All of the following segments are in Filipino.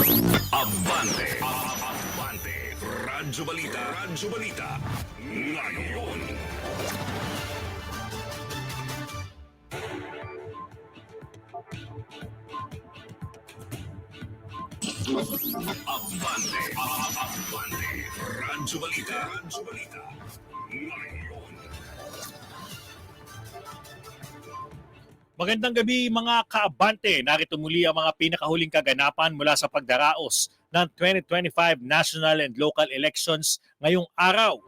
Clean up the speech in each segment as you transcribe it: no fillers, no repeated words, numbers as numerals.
Abante, Abante, Radyo Balita, Radyo Balita, ngayon. Abante, Abante, Radyo Balita, Radyo Balita, ngayon. Magandang gabi mga kaabante. Narito muli ang mga pinakahuling kaganapan mula sa pagdaraos ng 2025 national and local elections ngayong araw.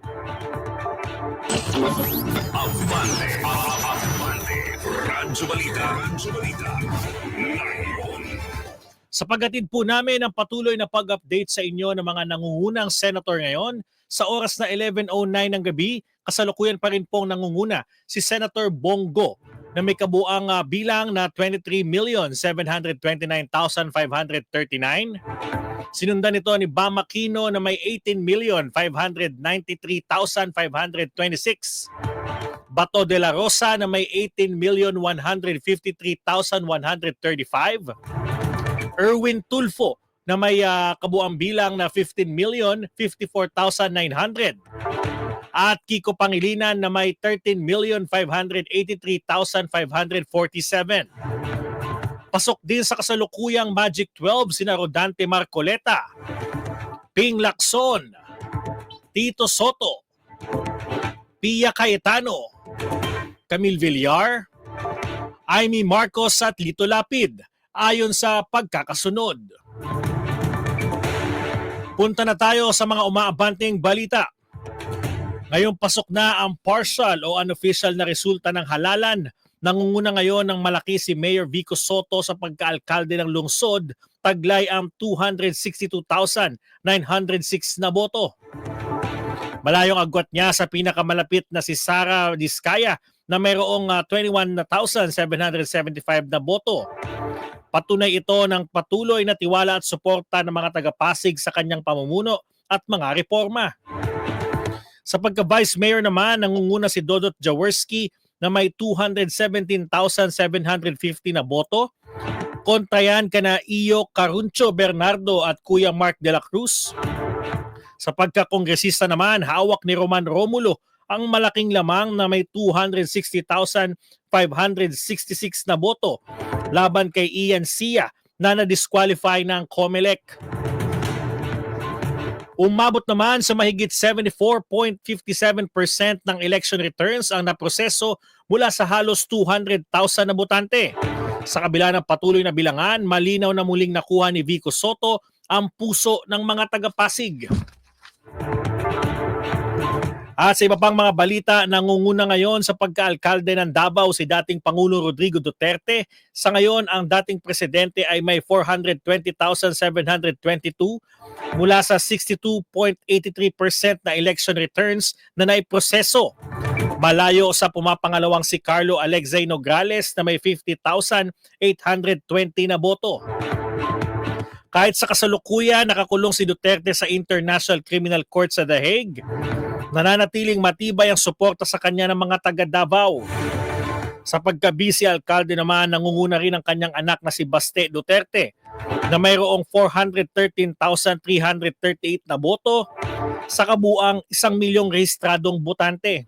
Abante, Abante, Radyo Balita, Radyo Balita, ngayon. Sa paghatid po namin ang patuloy na pag-update sa inyo ng mga nangungunang senator ngayon, sa oras na 11:09 ng gabi, kasalukuyan pa rin pong nangunguna si Senator Bongo na may kabuang bilang na 23,729,539. Sinundan ito ni Bam Aquino na may 18,593,526. Bato de la Rosa na may 18,153,135. Erwin Tulfo na may kabuang bilang na 15,054,900. At Kiko Pangilinan na may 13,583,547. Pasok din sa kasalukuyang Magic 12 sina Rodante Marcoleta, Ping Lacson, Tito Soto, Pia Cayetano, Camille Villar, Amy Marcos at Lito Lapid ayon sa pagkakasunod. Punta na tayo sa mga umaabanteng balita. Ngayong pasok na ang partial o unofficial na resulta ng halalan. Nangunguna ngayon ng malaki si Mayor Vico Soto sa pagkaalkalde ng lungsod, taglay ang 262,906 na boto. Malayong agwat niya sa pinakamalapit na si Sara Diskaya na mayroong 21,775 na boto. Patunay ito ng patuloy na tiwala at suporta ng mga taga-Pasig sa kanyang pamumuno at mga reforma. Sa pagka-Vice Mayor naman, nangunguna si Dodot Jaworski na may 217,750 na boto. Kontra yan kana Iyo Caruncho Bernardo at Kuya Mark de la Cruz. Sa pagka-kongresista naman, hawak ni Roman Romulo ang malaking lamang na may 260,566 na boto laban kay Ian Sia na na-disqualify ng COMELEC. Umabot naman sa mahigit 74.57% ng election returns ang naproseso mula sa halos 200,000 na botante. Sa kabila ng patuloy na bilangan, malinaw na muling nakuha ni Vico Soto ang puso ng mga taga-Pasig. At sa iba pang mga balita, nangunguna ngayon sa pagkaalkalde ng Davao si dating Pangulo Rodrigo Duterte. Sa ngayon, ang dating presidente ay may 420,722 mula sa 62.83% na election returns na naiproseso. Malayo sa pumapangalawang si Carlo Alexei Nograles na may 50,820 na boto. Kahit sa kasalukuyan, nakakulong si Duterte sa International Criminal Court sa The Hague, nananatiling matibay ang suporta sa kanya ng mga taga Davao. Sa pagka-vice alkalde naman, nangunguna rin ang kanyang anak na si Baste Duterte na mayroong 413,338 na boto sa kabuang 1,000,000 rehistradong botante.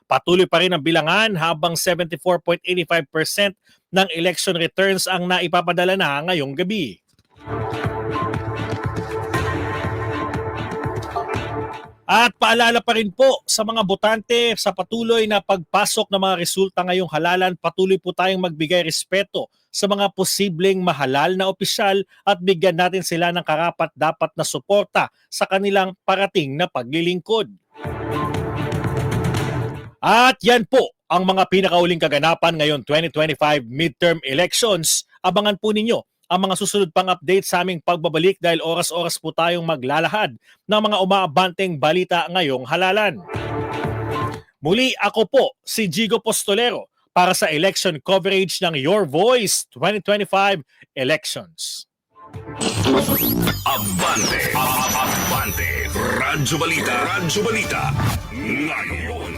Patuloy pa rin ang bilangan habang 74.85% ng election returns ang naipapadala na ngayong gabi. At paalala pa rin po sa mga botante sa patuloy na pagpasok ng mga resulta ngayong halalan, patuloy po tayong magbigay respeto sa mga posibleng mahalal na opisyal at bigyan natin sila ng karapat-dapat na suporta sa kanilang parating na paglilingkod. At yan po ang mga pinakauling kaganapan ngayon 2025 midterm elections. Abangan po ninyo ang mga susunod pang update sa aming pagbabalik dahil oras-oras po tayong maglalahad ng mga umaabanteng balita ngayong halalan. Muli ako po si Jigo Postolero para sa election coverage ng Your Voice 2025 Elections. Abante, Abante, Radyo Balita, Radyo Balita, ngayon.